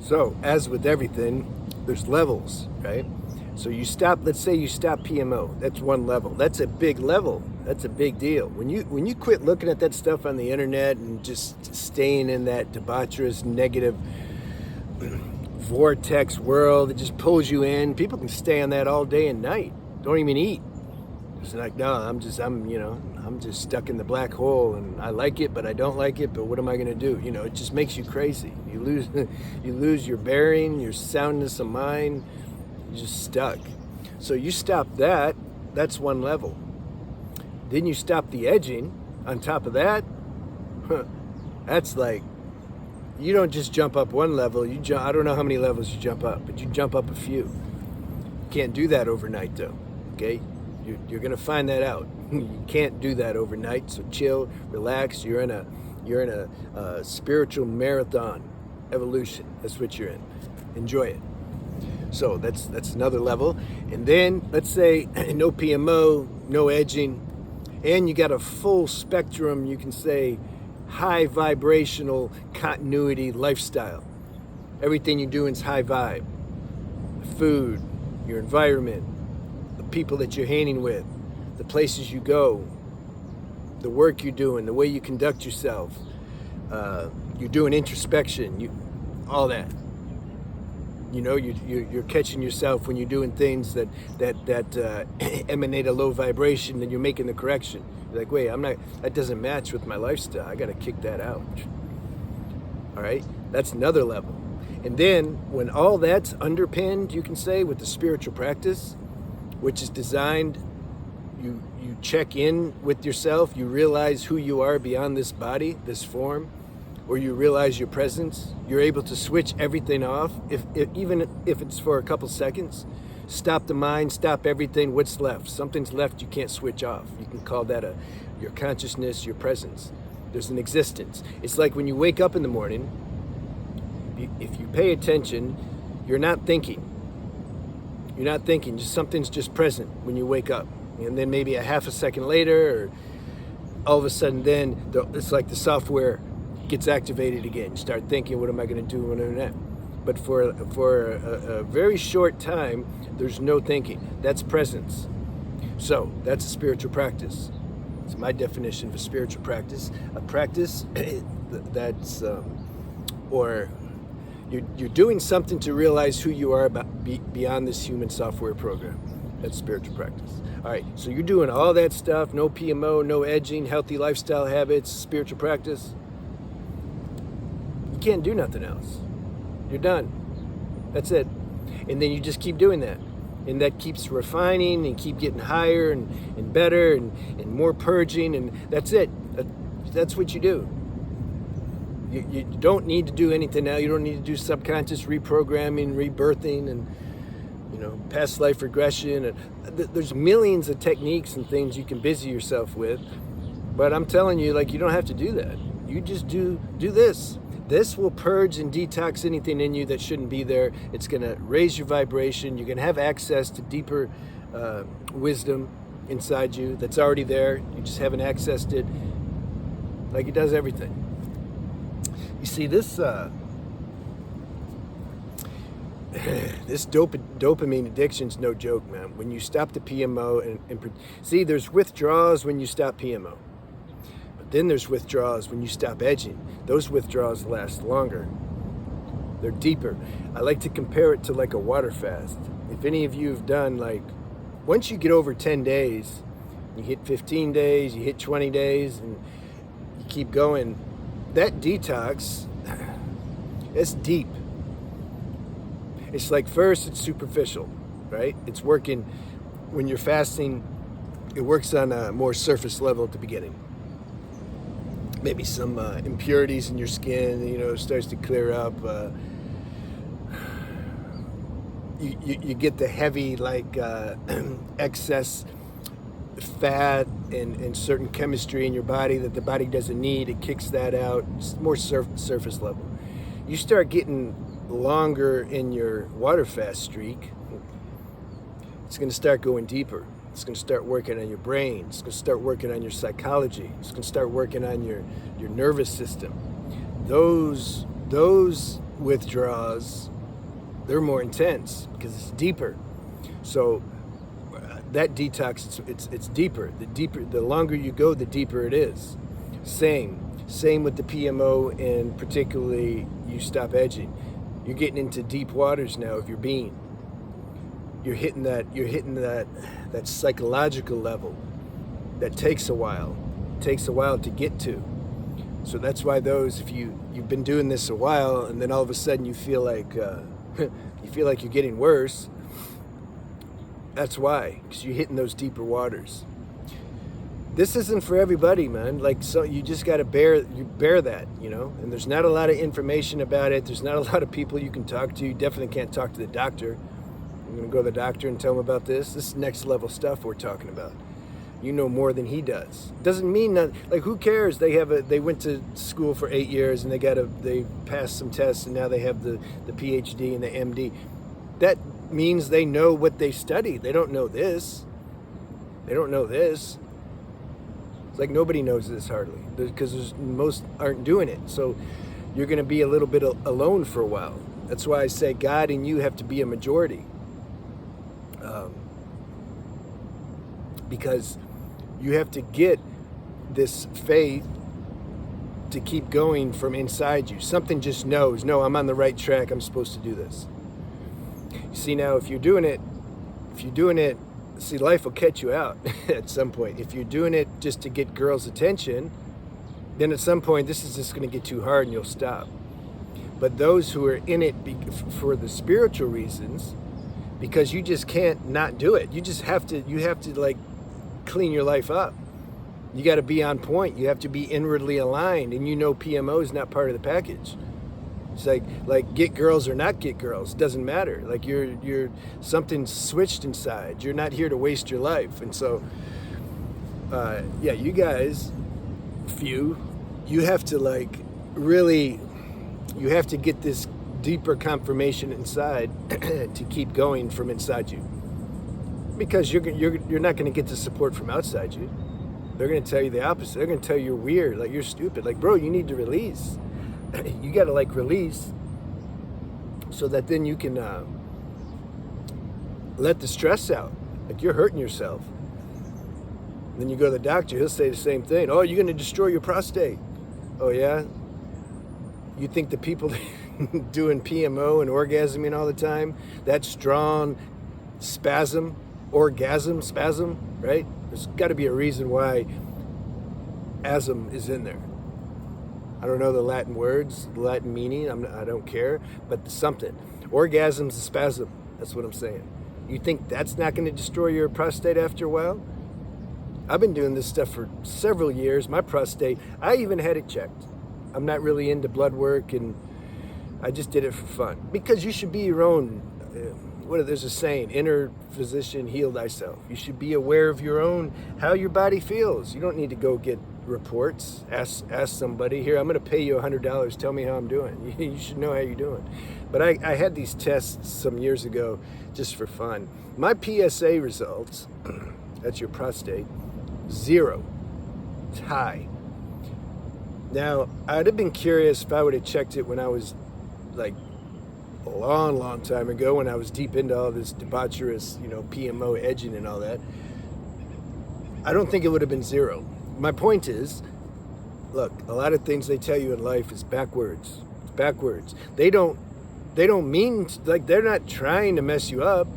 So, as with everything, there's levels, right? So you stop, let's say you stop PMO. That's one level. That's a big level. That's a big deal. When you quit looking at that stuff on the internet and just staying in that debaucherous, negative vortex world that just pulls you in, people can stay on that all day and night. Don't even eat. It's like, no, I'm just stuck in the black hole, and I like it, but I don't like it, but what am I going to do? It just makes you crazy. You lose your bearing, your soundness of mind. You're just stuck. So you stop that, that's one level. Then you stop the edging. On top of that, that's like, you don't just jump up one level, I don't know how many levels you jump up, but you jump up a few. You can't do that overnight though, okay? You're gonna find that out. You can't do that overnight, so chill, relax. You're in a spiritual marathon evolution. That's what you're in. Enjoy it. So that's another level. And then let's say no PMO, no edging, and you got a full spectrum, you can say high vibrational continuity lifestyle. Everything you're doing is high vibe. The food, your environment, the people that you're hanging with, the places you go, the work you're doing, the way you conduct yourself, you're doing introspection, all that. You're catching yourself when you're doing things that emanate a low vibration, and you're making the correction. You're like, wait, that doesn't match with my lifestyle. I got to kick that out. All right, that's another level. And then when all that's underpinned, you can say, with the spiritual practice, which is designed, you check in with yourself, you realize who you are beyond this body, this form, or you realize your presence, you're able to switch everything off, even if it's for a couple seconds. Stop the mind, stop everything. What's left? Something's left you can't switch off. You can call that your consciousness, your presence. There's an existence. It's like when you wake up in the morning, if you pay attention, you're not thinking. You're not thinking, something's just present when you wake up. And then maybe a half a second later, or all of a sudden then, it's like the software gets activated again. You start thinking, what am I going to do when I'm not? But for a very short time, there's no thinking. That's presence. So that's a spiritual practice. It's my definition of a spiritual practice. A practice that's, or you're doing something to realize who you are beyond this human software program. That's spiritual practice. All right, so you're doing all that stuff, no PMO, no edging, healthy lifestyle habits, spiritual practice. You can't do nothing else. You're done. That's it. And then you just keep doing that. And that keeps refining and keep getting higher and better and more purging, and that's it. That's what you do. You don't need to do anything now. You don't need to do subconscious reprogramming, rebirthing, and past life regression. And there's millions of techniques and things you can busy yourself with. But I'm telling you, you don't have to do that. You just do this. This will purge and detox anything in you that shouldn't be there. It's going to raise your vibration. You're going to have access to deeper wisdom inside you that's already there. You just haven't accessed it. Like it does everything. You see, this dopamine addiction's no joke, man. When you stop the PMO see, there's withdrawals when you stop PMO. Then there's withdrawals when you stop edging. Those withdrawals last longer. They're deeper. I like to compare it to like a water fast. If any of you have done, once you get over 10 days, you hit 15 days, you hit 20 days, and you keep going, that detox, it's deep. It's like, first it's superficial, right? It's working, when you're fasting, it works on a more surface level at the beginning. Maybe some impurities in your skin, starts to clear up. You get the heavy, excess fat and certain chemistry in your body that the body doesn't need. It kicks that out. It's more surface level. You start getting longer in your water fast streak, it's going to start going deeper. It's going to start working on your brain. It's going to start working on your psychology. It's going to start working on your nervous system. Those those withdrawals, they're more intense because it's deeper. So that detox, it's deeper. The longer you go, the deeper it is. Same with the PMO, and particularly you stop edging. You're getting into deep waters now if you're being. You're hitting that psychological level that takes a while. It takes a while to get to. So that's why those, if you've been doing this a while and then all of a sudden you feel like you're getting worse, that's why, because you're hitting those deeper waters. This isn't for everybody, man. Like, so you just got to bear that, you know. And there's not a lot of information about it. There's not a lot of people you can talk to. You definitely can't talk to the doctor. I'm gonna go to the doctor and tell him about this. This is next level stuff we're talking about. You know more than he does. Doesn't mean that, like, who cares? They went to school for 8 years and they passed some tests and now they have the PhD and the MD. That means they know what they study. They don't know this. They don't know this. It's like nobody knows this hardly, because most aren't doing it. So you're going to be a little bit alone for a while. That's why I say God and you have to be a majority. Because you have to get this faith to keep going from inside you. Something just knows, no, I'm on the right track. I'm supposed to do this. You see, now, if you're doing it, see, life will catch you out at some point. If you're doing it just to get girls' attention, then at some point this is just going to get too hard and you'll stop. But those who are in it for the spiritual reasons, because you just can't not do it. You have to like clean your life up. You got to be on point. You have to be inwardly aligned, and you know PMO is not part of the package. It's like get girls or not get girls, doesn't matter. Like you're something's switched inside. You're not here to waste your life. And so you guys, you have to like really, you have to get this deeper confirmation inside to keep going from inside you, because you're not going to get the support from outside you. They're going to tell you the opposite. They're going to tell you you're weird, like you're stupid, like, bro, you need to release. You got to like release so that then you can let the stress out. Like, you're hurting yourself. Then you go to the doctor, he'll say the same thing. Oh, you're going to destroy your prostate. Oh yeah? You think the people doing PMO and orgasming all the time, that strong spasm, right? There's got to be a reason why asm is in there. I don't know the Latin words, the Latin meaning, I don't care, but something. Orgasm's a spasm, that's what I'm saying. You think that's not going to destroy your prostate after a while? I've been doing this stuff for several years. My prostate, I even had it checked. I'm not really into blood work, and I just did it for fun. Because you should be your own, there's a saying, inner physician, heal thyself. You should be aware of your own, how your body feels. You don't need to go get reports. Ask somebody, here, I'm going to pay you $100, tell me how I'm doing. You should know how you're doing. But I had these tests some years ago just for fun. My PSA results, that's your prostate, 0. It's high. Now, I'd have been curious if I would have checked it when I was like a long time ago, when I was deep into all this debaucherous, PMO edging and all that. I don't think it would have been 0. My point is, look, a lot of things they tell you in life is backwards. It's backwards. They don't mean, like, they're not trying to mess you up.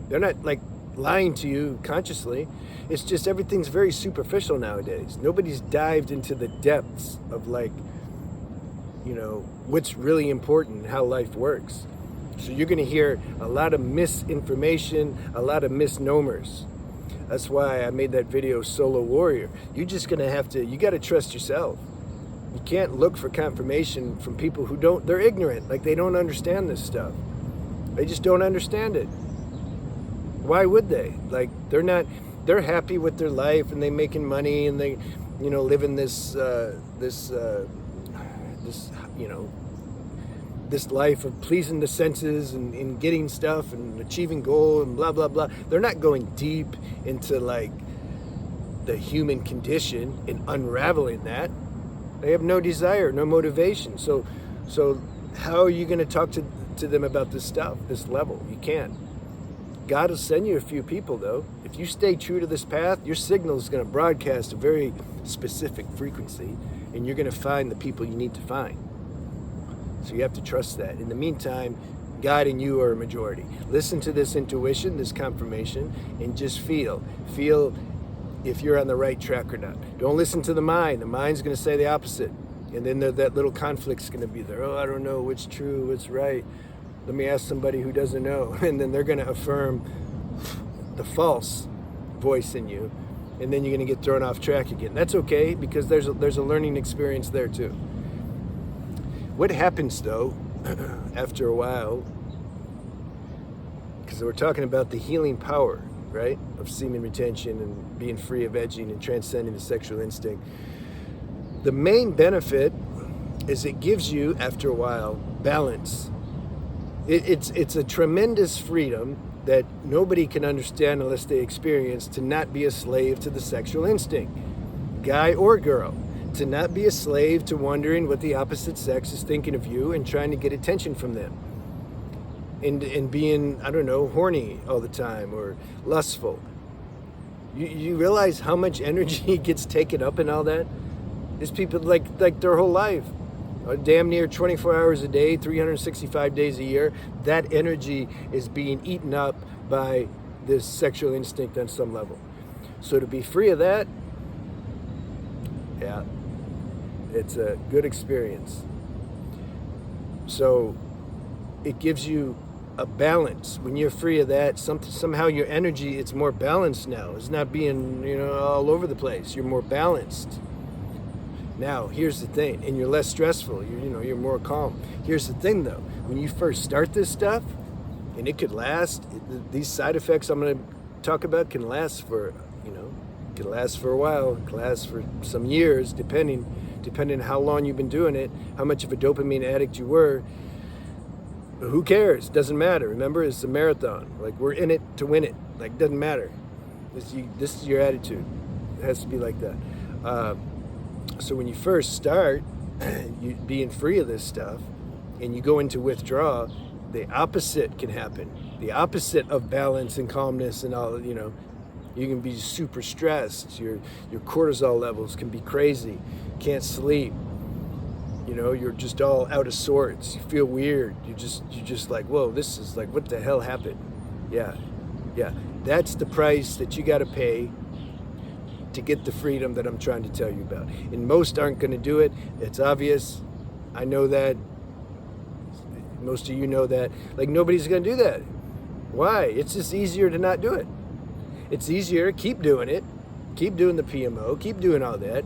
They're not like lying to you consciously. It's just everything's very superficial nowadays. Nobody's dived into the depths of, like, what's really important, how life works. So you're going to hear a lot of misinformation, a lot of misnomers. That's why I made that video, Solo Warrior. You're just going to have to, you got to trust yourself. You can't look for confirmation from people who they're ignorant. Like, they don't understand this stuff. They just don't understand it. Why would they? Like, they're happy with their life, and they making money, and they, living this life of pleasing the senses and getting stuff and achieving goal and blah, blah, blah. They're not going deep into, like, the human condition and unraveling that. They have no desire, no motivation. So how are you going to talk to them about this stuff, this level? You can't. God will send you a few people, though. If you stay true to this path, your signal is going to broadcast a very specific frequency, and you're going to find the people you need to find. So you have to trust that. In the meantime, God and you are a majority. Listen to this intuition, this confirmation, and just feel. Feel if you're on the right track or not. Don't listen to the mind. The mind's going to say the opposite. And then that little conflict's going to be there. Oh, I don't know what's true, what's right. Let me ask somebody who doesn't know. And then they're going to affirm the false voice in you. And then you're going to get thrown off track again. That's okay, because there's a learning experience there too. What happens though, after a while, because we're talking about the healing power, right, of semen retention and being free of edging and transcending the sexual instinct. The main benefit is it gives you, after a while, balance. It's a tremendous freedom that nobody can understand unless they experience, to not be a slave to the sexual instinct, guy or girl. To not be a slave to wondering what the opposite sex is thinking of you and trying to get attention from them. And being, I don't know, horny all the time or lustful. You realize how much energy gets taken up in all that? These people, like their whole life, damn near 24 hours a day, 365 days a year, that energy is being eaten up by this sexual instinct on some level. So to be free of that, yeah, it's a good experience. So it gives you a balance. When you're free of that, somehow your energy, it's more balanced now. It's not being, all over the place. You're more balanced. Now, here's the thing, and you're less stressful. You're more calm. Here's the thing, though. When you first start this stuff, and it could last, these side effects I'm going to talk about can last for, can last for a while, can last for some years, depending on how long you've been doing it, how much of a dopamine addict you were. Who cares? Doesn't matter. Remember, it's a marathon. Like, we're in it to win it. Like, doesn't matter. This is your attitude. It has to be like that. So when you first start, you being free of this stuff, and you go into withdrawal, the opposite can happen. The opposite of balance and calmness and all, you can be super stressed. Your cortisol levels can be crazy. Can't sleep. You're just all out of sorts. You feel weird. You're just like, whoa, this is like, what the hell happened? Yeah. That's the price that you got to pay to get the freedom that I'm trying to tell you about. And most aren't going to do it. It's obvious. I know that. Most of you know that. Like, nobody's going to do that. Why? It's just easier to not do it. It's easier. Keep doing it. Keep doing the PMO. Keep doing all that.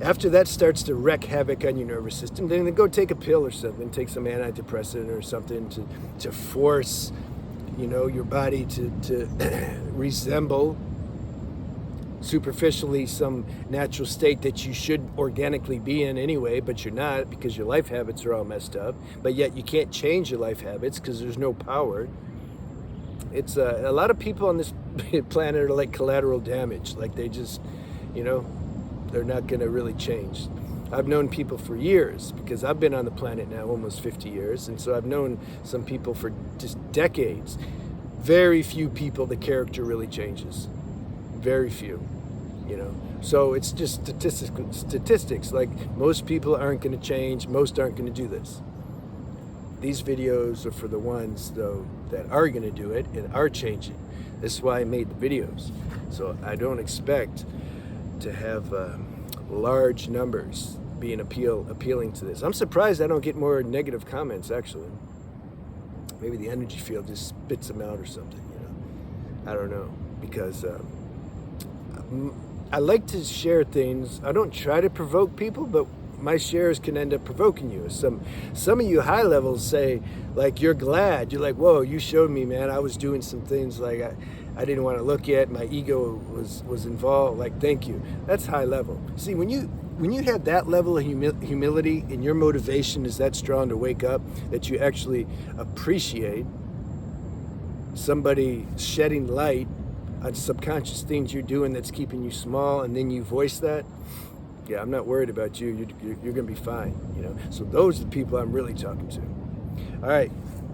After that starts to wreak havoc on your nervous system, then go take a pill or something. Take some antidepressant or something to force, your body to resemble superficially some natural state that you should organically be in anyway, but you're not, because your life habits are all messed up. But yet you can't change your life habits because there's no power. It's a lot of people on this planet are like collateral damage. Like, they just, they're not going to really change. I've known people for years, because I've been on the planet now almost 50 years, and so I've known some people for just decades. Very few people the character really changes. Very few, So it's just statistics. Like, most people aren't going to change. Most aren't going to do this. These videos are for the ones, though, that are going to do it and are changing. This is why I made the videos. So I don't expect to have large numbers being appealing to this. I'm surprised I don't get more negative comments, actually. Maybe the energy field just spits them out or something, I don't know. Because I like to share things. I don't try to provoke people, but my shares can end up provoking you. Some of you high levels say, like, you're glad. You're like, whoa, you showed me, man. I was doing some things like I didn't want to look at. My ego was involved. Like, thank you. That's high level. See, when you have that level of humility, and your motivation is that strong to wake up, that you actually appreciate somebody shedding light on subconscious things you're doing that's keeping you small, and then you voice that, Yeah, I'm not worried about you. You're going to be fine, you know. So those are the people I'm really talking to. All right.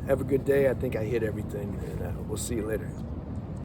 Have a good day. I think I hit everything, and we'll see you later.